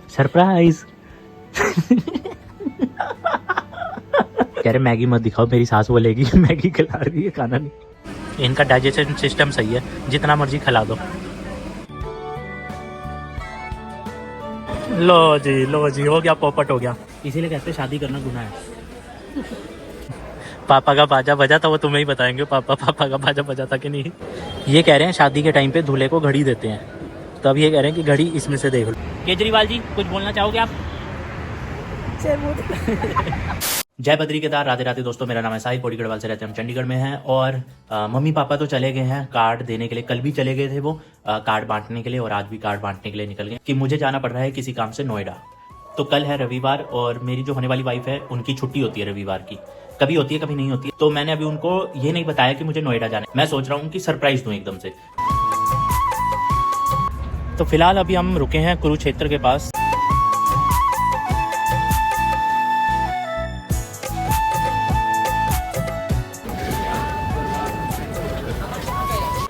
Surprise. कह रहे Maggi मत दिखाओ, मेरी सास बोलेगी मैगी खिला रही है, खाना नहीं। इनका डाइजेशन सिस्टम सही है, जितना मर्जी खिला दो। लो जी हो गया, पोपट हो गया। इसीलिए कहते शादी करना गुनाह है। पापा का बाजा बजा था, वो तुम्हें ही बताएंगे पापा का बाजा बजा था कि नहीं। ये कह रहे हैं शादी के टाइम पे दूल्हे को घड़ी देते हैं, तब ये कह रहे हैं कि घड़ी इसमें से देख लो। केजरीवाल जी कुछ बोलना चाहोगे आप? जय बद्री केदार, राधे राधे दोस्तों। मेरा नाम है साहिल, पौड़ी गढ़वाल से रहते हैं हम, चंडीगढ़ में हैं। और मम्मी पापा तो चले गए हैं कार्ड देने के लिए, कल भी चले गए थे वो कार्ड बांटने के लिए, और आज भी कार्ड बांटने के लिए निकल गए कि मुझे जाना पड़ रहा है किसी काम से नोएडा। तो कल है रविवार, और मेरी जो होने वाली वाइफ है उनकी छुट्टी होती है रविवार की, कभी होती है कभी नहीं होती है। तो मैंने अभी उनको ये नहीं बताया कि मुझे नोएडा जाना है। मैं सोच रहा हूँ कि सरप्राइज दूं एकदम से। तो फिलहाल अभी हम रुके हैं कुरुक्षेत्र के पास।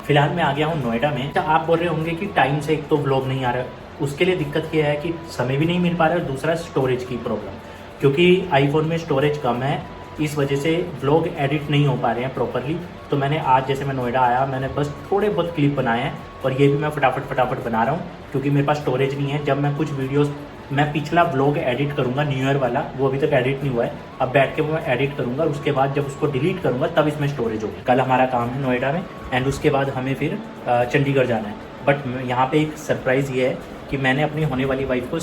फिलहाल मैं आ गया हूँ नोएडा में। आप बोल रहे होंगे कि टाइम से एक तो व्लॉग नहीं आ रहा, उसके लिए दिक्कत ये है कि समय भी नहीं मिल पा रहा है, और दूसरा स्टोरेज की प्रॉब्लम, क्योंकि आईफोन में स्टोरेज कम है, इस वजह से व्लॉग एडिट नहीं हो पा रहे हैं प्रॉपरली। तो मैंने आज जैसे मैं नोएडा आया, मैंने बस थोड़े बहुत क्लिप बनाए हैं, और ये भी मैं फटाफट बना रहा हूँ, क्योंकि मेरे पास स्टोरेज नहीं है। जब मैं कुछ वीडियोस, मैं पिछला व्लॉग एडिट करूँगा न्यू ईयर वाला, वो अभी तक एडिट नहीं हुआ है, अब बैठ के वो मैं एडिट करूँगा, उसके बाद जब उसको डिलीट करूँगा तब इसमें स्टोरेज होगी। कल हमारा काम है नोएडा में, एंड उसके बाद हमें फिर चंडीगढ़ जाना है। बट यहाँ पे एक सरप्राइज़ ये है कि मैंने अपनी होने वाली वाइफ को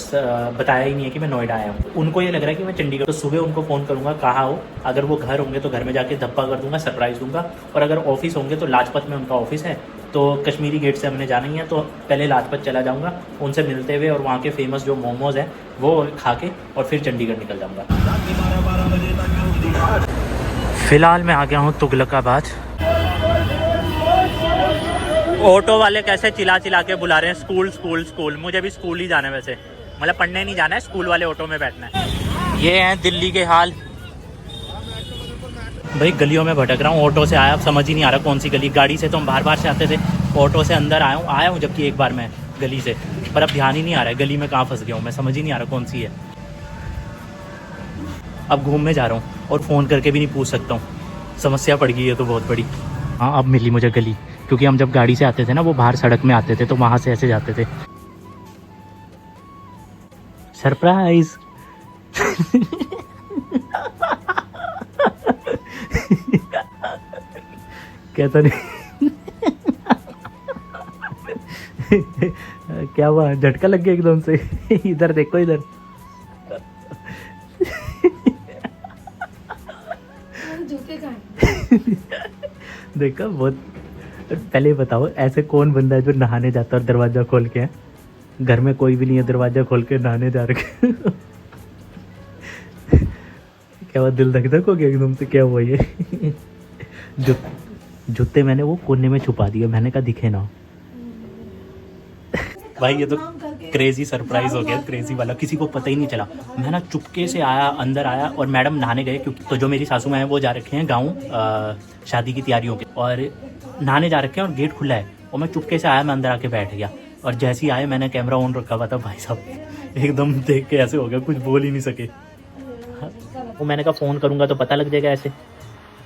बताया ही नहीं है कि मैं नोएडा आया हूँ। उनको ये लग रहा है कि मैं चंडीगढ़। तो सुबह उनको फ़ोन करूँगा कहाँ हो, अगर वो घर होंगे तो घर में जाके धप्पा कर दूंगा, सरप्राइज़ दूंगा। और अगर ऑफिस होंगे तो लाजपत में उनका ऑफिस है, तो कश्मीरी गेट से हमने जाना ही है, तो पहले लाजपत चला जाऊँगा उनसे मिलते हुए, और वहाँ के फेमस जो मोमोज़ हैं वो खा के, और फिर चंडीगढ़ निकल जाऊँगा। फ़िलहाल मैं आ गया हूँ तुगलकाबाद। ऑटो वाले कैसे चिल्ला के बुला रहे हैं, स्कूल स्कूल स्कूल। मुझे भी स्कूल ही जाना है वैसे, मतलब पढ़ने नहीं जाना है, स्कूल वाले ऑटो में बैठना है। ये हैं दिल्ली के हाल। भाई गलियों में भटक रहा हूँ, ऑटो से आया, अब समझ ही नहीं आ रहा कौन सी गली। गाड़ी से तो हम बार से आते थे, ऑटो से अंदर आया हूँ जबकि एक बार मैं गली से, पर अब ध्यान ही नहीं आ रहा है गली में कहाँ फंस गया हूँ मैं, समझ ही नहीं आ रहा कौन सी है। अब घूमने जा रहा हूँ, और फ़ोन करके भी नहीं पूछ सकता हूँ, समस्या पड़ गई है तो बहुत बड़ी। हाँ अब मिली मुझे गली, क्योंकि हम जब गाड़ी से आते थे ना, वो बाहर सड़क में आते थे, तो वहाँ से ऐसे जाते थे। सरप्राइज। कहता नहीं। क्या हुआ, झटका लग गया एकदम से। इधर देखो, इधर देखा। बहुत पहले बताओ, ऐसे कौन बंदा है जो नहाने जाता है और दरवाजा खोल के है? घर में कोई भी नहीं है, दरवाजा खोल के नहाने जा रखे। क्या हुआ, दिल धक धक हो गया एकदम से? क्या हुआ ये? जूते मैंने वो कोने में छुपा दिया, मैंने कहा दिखे ना। भाई ये तो क्रेजी सरप्राइज हो गया, क्रेजी वाला, किसी को पता ही नहीं चला। मैं ना चुपके से आया, अंदर आया, और मैडम नहाने गए, क्योंकि तो जो मेरी सासू माँ है वो जा रखे हैं गाँव शादी की तैयारियों के, और नहाने जा रखे हैं, और गेट खुला है, और मैं चुपके से आया, मैं अंदर आके बैठ गया, और जैसे ही आए मैंने कैमरा ऑन रखा हुआ था। भाई साहब एकदम देख के ऐसे हो गया, कुछ बोल ही नहीं सके। वो मैंने कहा फ़ोन करूँगा तो पता लग जाएगा ऐसे।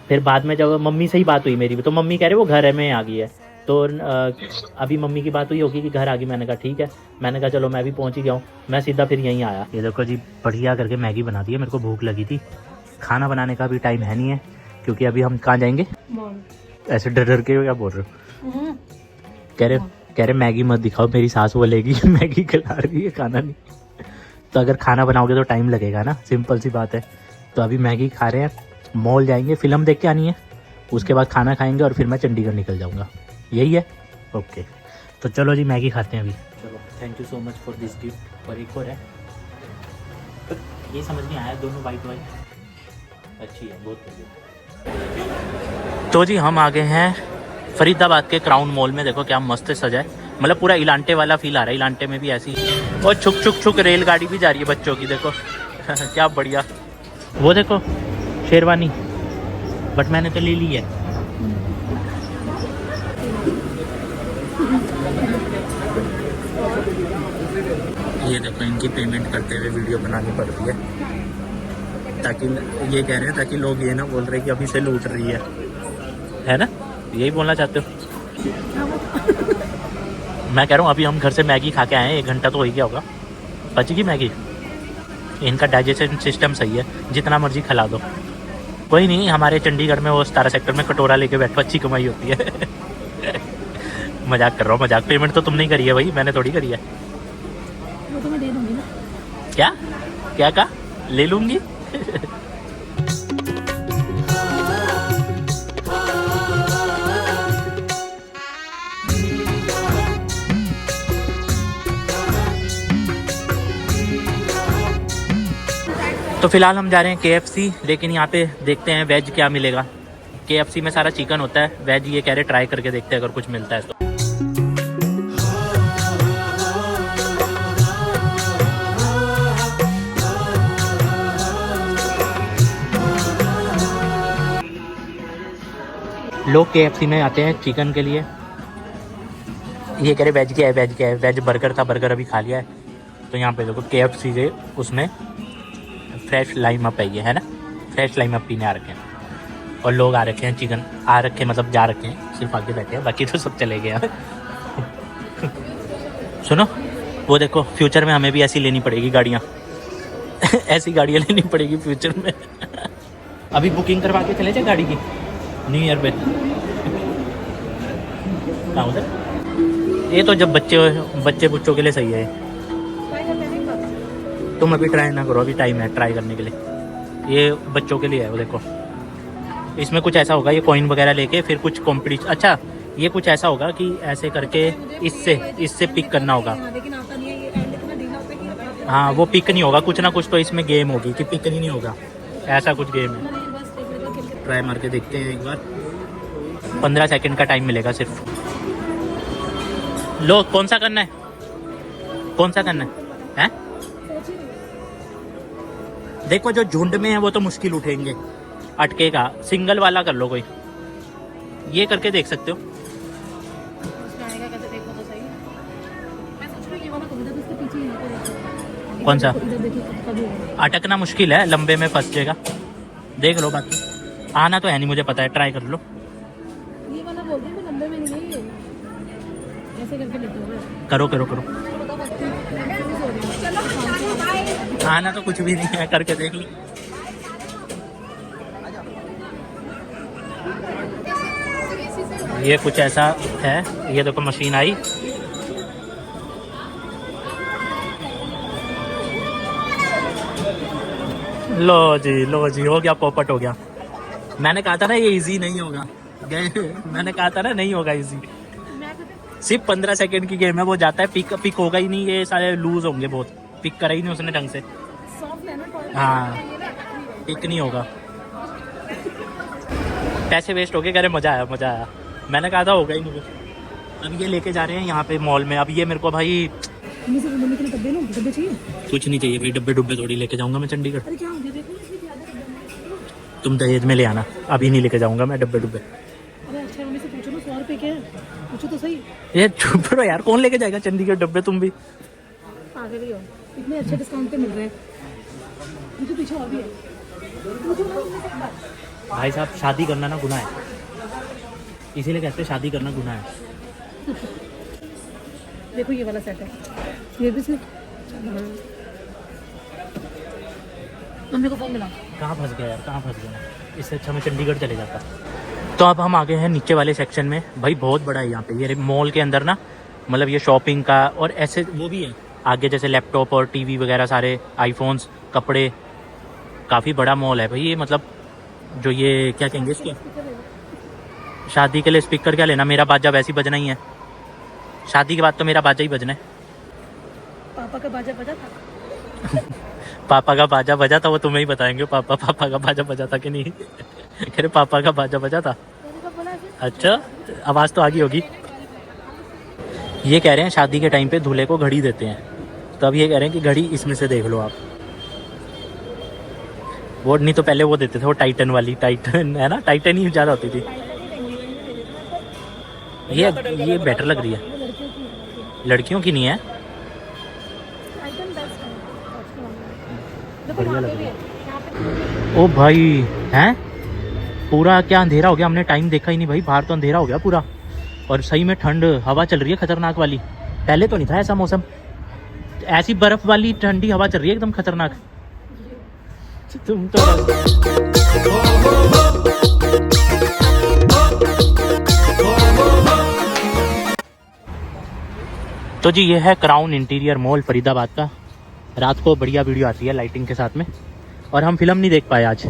फिर बाद में जब मम्मी से ही बात हुई मेरी, तो मम्मी कह रहे वो घर में आ गई है, तो अभी मम्मी की बात हुई होगी कि घर आ गई। मैंने कहा ठीक है, मैंने कहा चलो मैं भी पहुंच ही गया हूँ। मैं सीधा फिर यहीं आया। ये देखो जी, बढ़िया करके मैगी बना दी है, मेरे को भूख लगी थी। खाना बनाने का भी टाइम है नहीं है, क्योंकि अभी हम कहाँ जाएंगे? ऐसे डर के क्या बोल रहे हो? कह रहे मैगी मत दिखाओ, मेरी सास बोलेगी मैगी खिला रही है, खाना नहीं। तो अगर खाना बनाओगे तो टाइम लगेगा ना, सिंपल सी बात है। तो अभी मैगी खा रहे हैं, मॉल जाएंगे, फिल्म देख के आनी है, उसके बाद खाना खाएंगे, और फिर मैं चंडीगढ़ निकल जाऊंगा। यही है, ओके। तो चलो जी मैगी खाते हैं अभी। चलो, thank you so much for this gift. और एक और है, ये समझ नहीं आया, दोनों वाइट अच्छी है, बहुत बढ़िया। तो जी हम आ गए हैं फरीदाबाद के क्राउन मॉल में। देखो क्या मस्त सजा है, मतलब पूरा इलांटे वाला फील आ रहा है। इलांटे में भी ऐसी, और छुक छुक छुक रेलगाड़ी भी जा रही है बच्चों की, देखो। क्या बढ़िया। वो देखो शेरवानी, बट मैंने तो ले ली है। ये देखो इनकी पेमेंट करते हुए वीडियो बनानी पड़ रही है, ताकि ये कह रहे हैं ताकि लोग ये ना बोल रहे कि अभी से लूट रही है ना? यही बोलना चाहते हो? मैं कह रहा हूँ अभी हम घर से मैगी खा के आए हैं, 1 घंटा तो हो ही गया होगा, बचेगी मैगी। इनका डाइजेशन सिस्टम सही है, जितना मर्जी खिला दो। कोई नहीं, हमारे चंडीगढ़ में वो 17 सेक्टर में कटोरा लेके बैठो, अच्छी कमाई होती है। मजाक कर रहा हूँ, मजाक। पेमेंट तो तुमने ही करी है भाई, मैंने थोड़ी करी है। वो तो मैं दे दूंगी ना। क्या क्या कहा? ले लूंगी। तो फिलहाल हम जा रहे हैं KFC, लेकिन यहाँ पे देखते हैं वेज क्या मिलेगा। KFC में सारा चिकन होता है, वेज ये कह रहे ट्राई करके देखते हैं अगर कुछ मिलता है तो। लोग KFC में आते हैं चिकन के लिए, ये कह रहे वेज क्या है, वेज क्या है। वेज बर्गर था, बर्गर अभी खा लिया है। तो यहाँ पे देखो KFC के उसमें फ्रेश लाइम अप है ये, है ना? फ्रेश लाइम अप पीने आ रखे हैं, और लोग आ रखे हैं चिकन आ रखे, मतलब जा रखे हैं, सिर्फ आगे बैठे हैं, बाकी तो सब चले गए हैं। सुनो, वो देखो फ्यूचर में हमें भी ऐसी लेनी पड़ेगी गाड़ियाँ। ऐसी गाड़ियाँ लेनी पड़ेगी फ्यूचर में। अभी बुकिंग करवा के चले जाए गाड़ी की न्यू ईयर पे। कहाँ उधर? ये तो जब बच्चे बुच्चों के लिए सही है। तुम अभी ट्राई ना करो, अभी टाइम है ट्राई करने के लिए। ये बच्चों के लिए है, वो देखो। इसमें कुछ ऐसा होगा, ये कॉइन वगैरह लेके फिर कुछ कॉम्पिटिशन। अच्छा, ये कुछ ऐसा होगा कि ऐसे करके इससे पिक करना होगा। हाँ, वो पिक नहीं होगा, कुछ ना कुछ तो इसमें गेम होगी कि पिक नहीं होगा, ऐसा कुछ गेम है। ट्राई मार के देखते हैं एक बार। 15 सेकंड का टाइम मिलेगा सिर्फ। लो, कौन सा करना है? कौन सा करना है? देखो जो झुंड में है वो तो मुश्किल उठेंगे, अटकेगा। सिंगल वाला कर लो कोई, ये करके देख सकते हो। कौन सा? अटकना मुश्किल है, लंबे में फंस जाएगा। देख लो, बाकी आना तो है नहीं, मुझे पता है। ट्राई कर लो। ये वाला बोल रही हूँ, लंबे में नहीं है, ऐसे करके लेते हो। करो करो करो। आना तो कुछ भी नहीं है, करके देख लो। ये कुछ ऐसा है, ये देखो मशीन आई। लो जी हो गया, पोपट हो गया। मैंने कहा था ना ये इजी नहीं होगा। मैंने कहा था ना नहीं होगा इजी। सिर्फ 15 सेकंड की गेम है, वो जाता है, पिक होगा ही नहीं। ये सारे लूज होंगे बहुत, पिक करा ही नहीं उसने ढंग से। हाँ, पिक नहीं होगा। पैसे वेस्ट हो गए, कह रहे मजा आया। मैंने कहा था होगा ही नहीं। अब ये लेके जा रहे हैं यहाँ पे मॉल में। अब ये मेरे को भाई डब्बे चाहिए? कुछ नहीं चाहिए भाई, डब्बे थोड़ी लेके जाऊंगा मैं चंडीगढ़। अरे क्या हो गया? देखो तुम दहेज में ले आना, अभी नहीं लेके जाऊंगा मैं डब्बे। अरे अच्छा, मम्मी से पूछो ना 100 रुपए के हैं, पूछो तो सही। ये चुप रहो यार, कौन लेके जाएगा चंडीगढ़ डब्बे? तुम भी पागल ही हो, इतने अच्छे डिस्काउंट पे मिल रहे हैं। मुझे पीछे और भी है। भाई साहब, शादी करना ना गुनाह है, इसीलिए कहते हैं शादी करना गुनाह है। देखो ये वाला सेट है, ये भी सिर्फ। मम्मी को फोन मिला। कहाँ फंस गया यार, कहाँ फंस गया? इससे अच्छा मैं चंडीगढ़ चले जाता। तो अब हम आ गए हैं नीचे वाले सेक्शन में। भाई बहुत बड़ा है यहाँ पे, ये मॉल के अंदर ना, मतलब ये शॉपिंग का और ऐसे वो भी है आगे, जैसे लैपटॉप और टीवी वगैरह सारे, आईफोन्स, कपड़े। काफ़ी बड़ा मॉल है भाई ये। मतलब जो ये क्या कहेंगे इसको, शादी के लिए स्पीकर क्या लेना, मेरा बाजा वैसे ही बजना ही है। शादी के बाद तो मेरा बाजा ही बजना है। पापा का बाजा बजा था। पापा का बाजा बजा था, वो तुम्हें ही बताएंगे। पापा का बाजा बजा था कि नहीं? कह रहे पापा का बाजा बजा था। अच्छा, आवाज़ तो आ गई होगी। ये कह रहे हैं शादी के टाइम पे दूल्हे को घड़ी देते हैं, तो अब ये कह रहे हैं कि घड़ी इसमें से देख लो आप। वो नहीं तो पहले वो देते थे, वो टाइटन वाली, टाइटन है ना, टाइटन ही ज़्यादा होती थी। ये बेटर लग रही है, लड़कियों की नहीं है। बढ़िया लग रही है। ओ भाई हैं, पूरा क्या अंधेरा हो गया, हमने टाइम देखा ही नहीं भाई, बाहर तो अंधेरा हो गया पूरा। और सही में ठंड हवा चल रही है खतरनाक वाली, पहले तो नहीं था ऐसा मौसम। ऐसी बर्फ वाली ठंडी हवा चल रही है एकदम खतरनाक। तुम तो जी ये है क्राउन इंटीरियर मॉल फरीदाबाद का। रात को बढ़िया वीडियो आती है लाइटिंग के साथ में। और हम फिल्म नहीं देख पाए आज,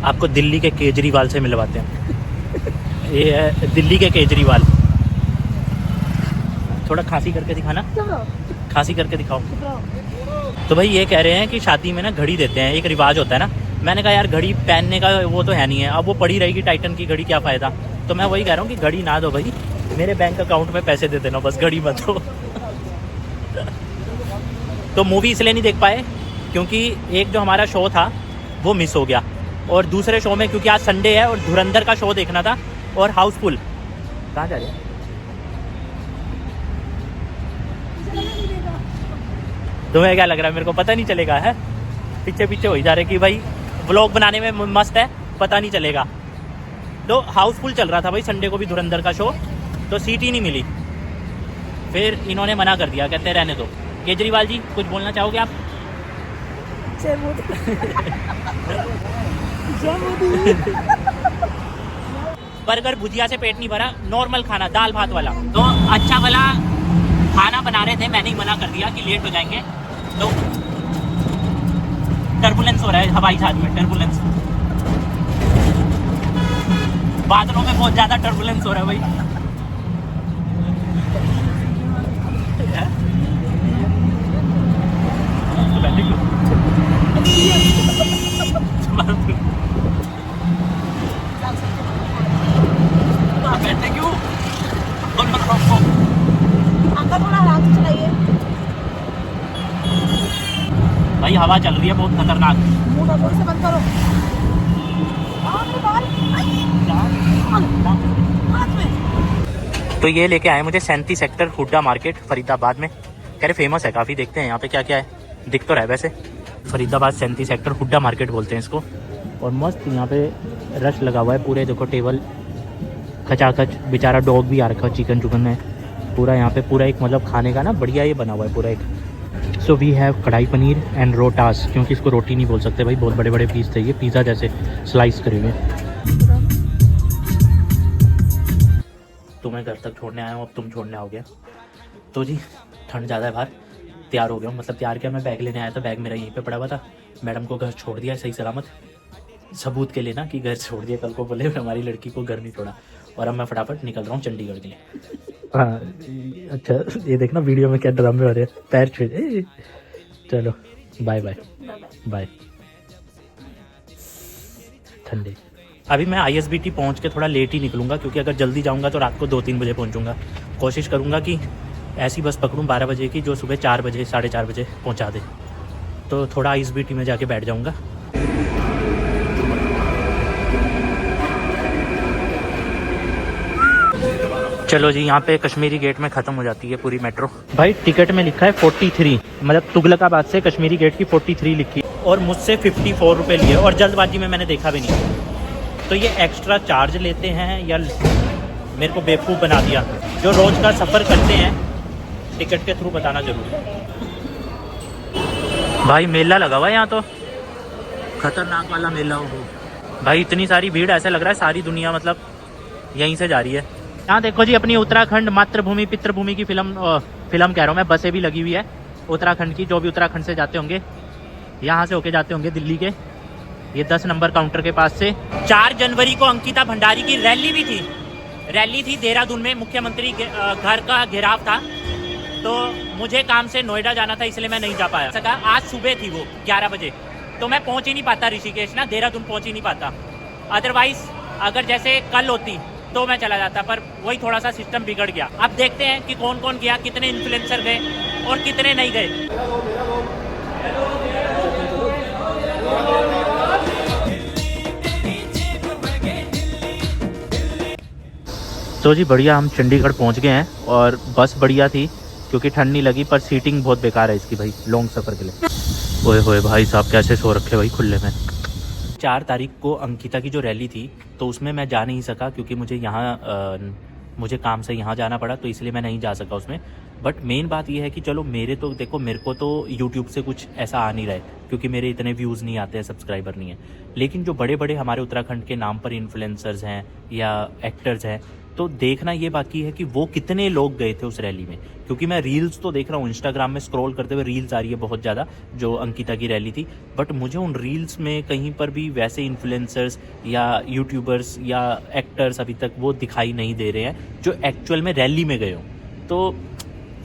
आपको दिल्ली के केजरीवाल से मिलवाते हैं। ये है दिल्ली के केजरीवाल। थोड़ा खांसी करके दिखाना, खांसी करके दिखाओ। तो भाई ये कह रहे हैं कि शादी में ना घड़ी देते हैं, एक रिवाज होता है ना। मैंने कहा यार घड़ी पहनने का वो तो है नहीं है, अब वो पड़ी रहेगी टाइटन की घड़ी, क्या फ़ायदा। तो मैं वही कह रहा हूँ कि घड़ी ना दो भाई, मेरे बैंक अकाउंट में पैसे दे देना बस, घड़ी मत दो। तो मूवी इसलिए नहीं देख पाए क्योंकि एक जो हमारा शो था वो मिस हो गया, और दूसरे शो में क्योंकि आज संडे है और धुरंधर का शो देखना था और हाउसफुल। कहाँ जा रहे हैं? तुम्हें क्या लग रहा है, मेरे को पता नहीं चलेगा है? पीछे पीछे हो ही जा रहे कि भाई व्लॉग बनाने में मस्त है, पता नहीं चलेगा। तो हाउसफुल चल रहा था भाई संडे को भी धुरंधर का शो, तो सीट ही नहीं मिली। फिर इन्होंने मना कर दिया, कहते रहने दो। केजरीवाल जी कुछ बोलना चाहोगे आप? जय मोदी। जय मोदी। बर्गर भुजिया से पेट नहीं भरा, नॉर्मल खाना दाल भात वाला। तो अच्छा वाला खाना बना रहे थे, मैंने ही मना कर दिया कि लेट हो जाएंगे। तो टर्बुलेंस हो रहा है हवाई जहाज में, टर्बुलेंस, बादलों में बहुत ज्यादा टर्बुलेंस हो रहा है भाई। बैठते क्यों? अंकल थोड़ा आराम से चलाइए भाई, हवा चल रही है बहुत खतरनाक। मुंह जोर से बंद करो। तो ये लेके आए मुझे 37 सेक्टर हुड्डा मार्केट फरीदाबाद में। कह रहे फेमस है काफ़ी, देखते हैं यहाँ पे क्या क्या है। दिख तो रहा है वैसे, फरीदाबाद 37 सेक्टर हुड्डा मार्केट बोलते हैं इसको। और मस्त यहाँ पे रश लगा हुआ है पूरे, देखो टेबल खचाखच, बेचारा डॉग भी आ रखा है चिकन चुकन में पूरा। यहाँ पे पूरा एक मतलब खाने का ना बढ़िया ये बना हुआ है पूरा एक। सो वी हैव कढ़ाई पनीर एंड रोटास, क्योंकि इसको रोटी नहीं बोल सकते भाई, बहुत बड़े बड़े पीस थे ये, पिज़्ज़ा जैसे स्लाइस करे हुए। तुम्हें घर तक छोड़ने आया हूँ, अब तुम छोड़ने आओगे। तो जी ठंड ज़्यादा है बाहर, तैयार हो गया हूँ, मतलब तैयार किया, मैं बैग लेने आया था, बैग मेरा यहीं पे पड़ा हुआ था। मैडम को घर छोड़ दिया सही सलामत, सबूत के लिए ना कि घर छोड़ दिया, कल को बोले हमारी लड़की को घर नहीं छोड़ा। और अब मैं फटाफट निकल रहा हूँ चंडीगढ़ के लिए। हाँ अच्छा, ये देखना वीडियो में क्या ड्रामे हो रहे हैं, पैर छुए। चलो बाय बाय बाय। ठंडे अभी मैं ISBT पहुंच के थोड़ा लेट ही निकलूंगा, क्योंकि अगर जल्दी जाऊंगा तो रात को 2-3 बजे पहुंचूंगा। कोशिश करूंगा कि ऐसी बस पकड़ूं 12 बजे की, जो सुबह 4 बजे 4:30 बजे पहुंचा दे। तो थोड़ा ISBT में जाके बैठ जाऊंगा। चलो जी, यहाँ पे कश्मीरी गेट में ख़त्म हो जाती है पूरी मेट्रो। भाई टिकट में लिखा है 43, मतलब तुगलकाबाद से कश्मीरी गेट की 43 लिखी, और मुझसे 54 रुपये लिए, और जल्दबाजी में मैंने देखा भी नहीं। तो ये एक्स्ट्रा चार्ज लेते हैं या मेरे को बेवकूफ़ बना दिया? जो रोज़ का सफ़र करते हैं टिकट के थ्रू बताना जरूर। भाई मेला लगा हुआ है यहाँ तो, खतरनाक वाला मेला हो भाई। इतनी सारी भीड़, ऐसा लग रहा है सारी दुनिया मतलब यहीं से जा रही है। यहाँ देखो जी, अपनी उत्तराखंड मातृभूमि पितृभूमि की फिल्म कह रहा हूँ मैं, बसें भी लगी हुई है उत्तराखंड की। जो भी उत्तराखंड से जाते होंगे, यहाँ से होके जाते होंगे दिल्ली के, ये 10 नंबर काउंटर के पास से। 4 जनवरी को अंकिता भंडारी की रैली भी थी, रैली थी देहरादून में, मुख्यमंत्री घर का घेराव था। तो मुझे काम से नोएडा जाना था, इसलिए मैं नहीं जा पाया सका। आज सुबह थी वो 11 बजे, तो मैं पहुंच ही नहीं पाता ऋषिकेश ना, देहरादून पहुंच ही नहीं पाता। अदरवाइज अगर जैसे कल होती तो मैं चला जाता, पर वही थोड़ा सा सिस्टम बिगड़ गया। अब देखते हैं कि कौन कौन गया, कितने इन्फ्लुएंसर गए और कितने नहीं गए। तो जी बढ़िया, हम चंडीगढ़ पहुंच गए हैं और बस बढ़िया थी। क्योंकि ठंड नहीं लगी, पर सीटिंग बहुत बेकार है इसकी भाई लॉन्ग सफ़र के लिए। ओए होए भाई साहब कैसे सो रखे भाई खुले में। 4 तारीख को अंकिता की जो रैली थी तो उसमें मैं जा नहीं सका क्योंकि मुझे काम से यहाँ जाना पड़ा, तो इसलिए मैं नहीं जा सका उसमें। बट मेन बात ये है कि चलो मेरे को तो यूट्यूब से कुछ ऐसा आ नहीं रहा है क्योंकि मेरे इतने व्यूज़ नहीं आते हैं, सब्सक्राइबर नहीं है। लेकिन जो बड़े बड़े हमारे उत्तराखंड के नाम पर इन्फ्लुएंसर्स हैं या एक्टर्स हैं, तो देखना ये बाकी है कि वो कितने लोग गए थे उस रैली में। क्योंकि मैं रील्स तो देख रहा हूँ, इंस्टाग्राम में स्क्रॉल करते हुए रील्स आ रही है बहुत ज़्यादा जो अंकिता की रैली थी, बट मुझे उन रील्स में कहीं पर भी वैसे इन्फ्लुएंसर्स या यूट्यूबर्स या एक्टर्स अभी तक वो दिखाई नहीं दे रहे हैं जो एक्चुअल में रैली में गए हों। तो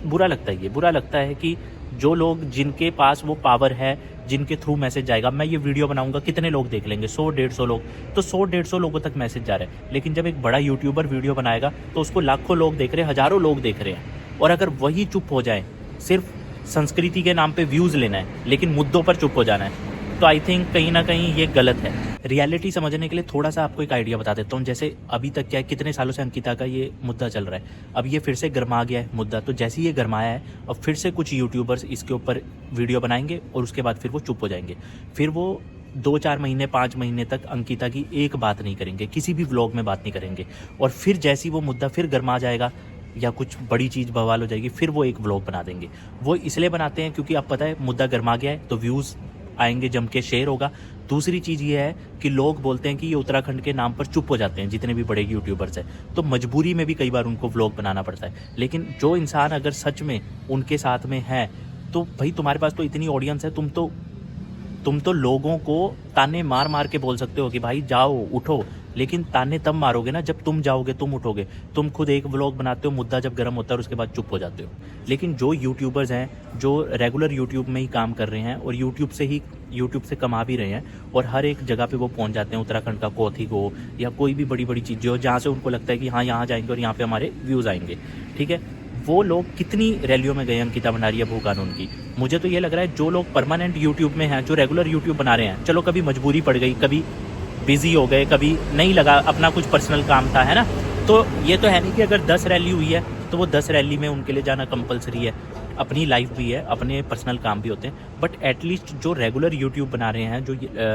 बुरा लगता है कि जो लोग जिनके पास वो पावर है, जिनके थ्रू मैसेज जाएगा, मैं ये वीडियो बनाऊंगा कितने लोग देख लेंगे, 100-150 लोग, तो 100-150 लोगों तक मैसेज जा रहा है। लेकिन जब एक बड़ा यूट्यूबर वीडियो बनाएगा तो उसको लाखों लोग देख रहे हैं, हज़ारों लोग देख रहे हैं, और अगर वही चुप हो जाए, सिर्फ संस्कृति के नाम पे व्यूज़ लेना है लेकिन मुद्दों पर चुप हो जाना है, तो आई थिंक कहीं ना कहीं ये गलत है। रियलिटी समझने के लिए थोड़ा सा आपको एक आइडिया बता देता हूँ। जैसे अभी तक क्या है, कितने सालों से अंकिता का ये मुद्दा चल रहा है, अब ये फिर से गर्मा गया है मुद्दा, तो जैसे ही ये गर्माया है अब फिर से कुछ यूट्यूबर्स इसके ऊपर वीडियो बनाएंगे और उसके बाद फिर वो चुप हो जाएंगे। फिर वो 2-4 महीने 5 महीने तक अंकिता की एक बात नहीं करेंगे, किसी भी व्लॉग में बात नहीं करेंगे, और फिर जैसी वो मुद्दा फिर गर्मा जाएगा या कुछ बड़ी चीज़ बवाल हो जाएगी, फिर वो एक व्लॉग बना देंगे। वो इसलिए बनाते हैं क्योंकि अब पता है मुद्दा गर्मा गया है तो व्यूज़ आएंगे, जम के शेयर होगा। दूसरी चीज़ ये है कि लोग बोलते हैं कि ये उत्तराखंड के नाम पर चुप हो जाते हैं जितने भी बड़े यूट्यूबर्स हैं, तो मजबूरी में भी कई बार उनको व्लॉग बनाना पड़ता है। लेकिन जो इंसान अगर सच में उनके साथ में है तो भाई तुम्हारे पास तो इतनी ऑडियंस है, तुम तो लोगों को ताने मार मार के बोल सकते हो कि भाई जाओ उठो, लेकिन ताने तब मारोगे ना जब तुम जाओगे, तुम उठोगे। तुम खुद एक व्लॉग बनाते हो, मुद्दा जब गर्म होता है और उसके बाद चुप हो जाते हो। लेकिन जो यूट्यूबर्स हैं जो रेगुलर यूट्यूब में ही काम कर रहे हैं और यूट्यूब से कमा भी रहे हैं और हर एक जगह पे वो पहुंच जाते हैं, उत्तराखंड का कोथी को या कोई भी बड़ी बड़ी चीज़ें हो जहाँ से उनको लगता है कि हाँ यहाँ जाएंगे और यहाँ पे हमारे व्यूज़ आएंगे, ठीक है। वो लोग कितनी रैलियों में गए अंकिता भंडारी या भू कानून की। मुझे तो ये लग रहा है जो लोग परमानेंट यूट्यूब में हैं, जो रेगुलर यूट्यूब बना रहे हैं, चलो कभी मजबूरी पड़ गई, कभी बिजी हो गए, कभी नहीं लगा, अपना कुछ पर्सनल काम था, है ना, तो ये तो है नहीं कि अगर 10 रैली हुई है तो वो 10 रैली में उनके लिए जाना कंपलसरी है। अपनी लाइफ भी है, अपने पर्सनल काम भी होते हैं, बट एटलीस्ट जो रेगुलर यूट्यूब बना रहे हैं, जो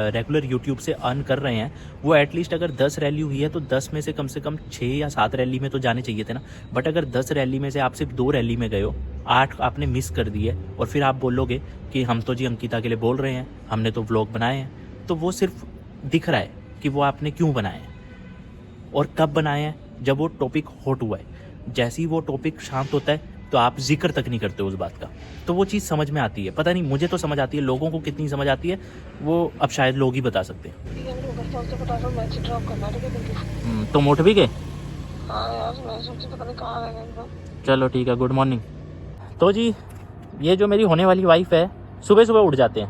रेगुलर यूट्यूब से अर्न कर रहे हैं, वो एटलीस्ट अगर 10 रैली हुई है तो 10 में से कम 6 या 7 रैली में तो जाने चाहिए थे ना। बट अगर 10 रैली में से आप सिर्फ 2 रैली में गए हो, 8 आपने मिस कर दी है, और फिर आप बोलोगे कि हम तो जी अंकिता के लिए बोल रहे हैं, हमने तो व्लॉग बनाए हैं, तो वो सिर्फ दिख रहा है कि वो आपने क्यों बनाए हैं और कब बनाए हैं, जब वो टॉपिक हॉट हुआ है। जैसे ही वो टॉपिक शांत होता है तो आप जिक्र तक नहीं करते उस बात का, तो वो चीज़ समझ में आती है। पता नहीं मुझे तो समझ आती है, लोगों को कितनी समझ आती है वो अब शायद लोग ही बता सकते हैं। तुम उठ भी गए? चलो ठीक है, गुड मॉर्निंग। तो जी ये जो मेरी होने वाली वाइफ है, सुबह सुबह उठ जाते हैं,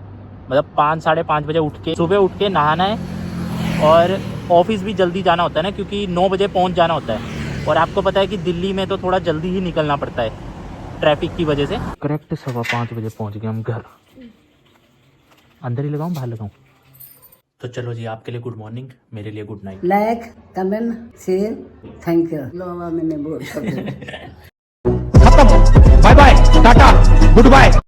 मतलब 5-5:30 बजे सुबह उठ के नहाना है और ऑफिस भी जल्दी जाना होता है ना, क्योंकि 9 बजे पहुंच जाना होता है। और आपको पता है कि दिल्ली में तो थोड़ा जल्दी ही निकलना पड़ता है ट्रैफिक की वजह से। करेक्ट 5:15 बजे पहुंच गए हम घर। अंदर ही लगाऊं बाहर लगाऊं? तो चलो जी, आपके लिए गुड मॉर्निंग, मेरे लिए good night. Like comment share thank you. लो मैंने बोल bye bye tata good bye.